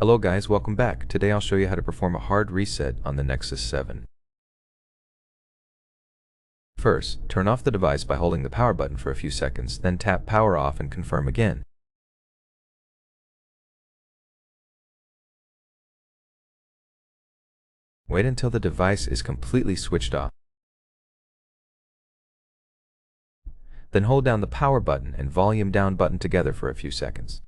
Hello guys, welcome back. Today I'll show you how to perform a hard reset on the Nexus 7. First, turn off the device by holding the power button for a few seconds, then tap power off and confirm again. Wait until the device is completely switched off. Then hold down the power button and volume down button together for a few seconds.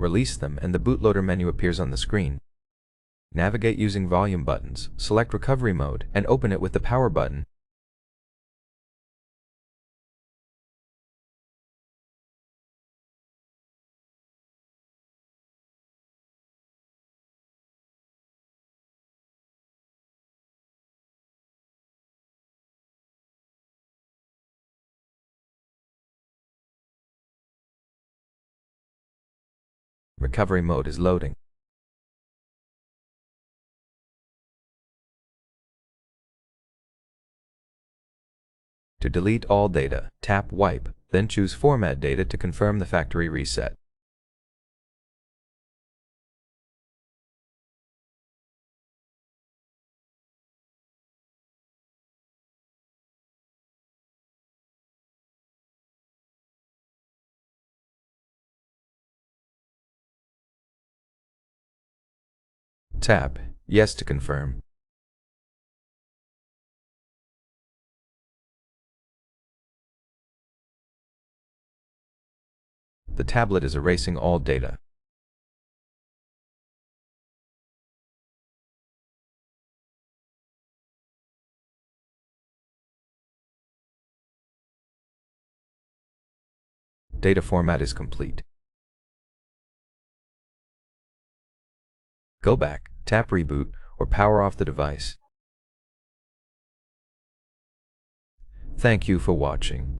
Release them and the bootloader menu appears on the screen. Navigate using volume buttons, select recovery mode, and open it with the power button. Recovery mode is loading. To delete all data, tap Wipe, then choose Format Data to confirm the factory reset. Tap Yes to confirm. The tablet is erasing all data. Data format is complete. Go back, tap Reboot, or power off the device. Thank you for watching.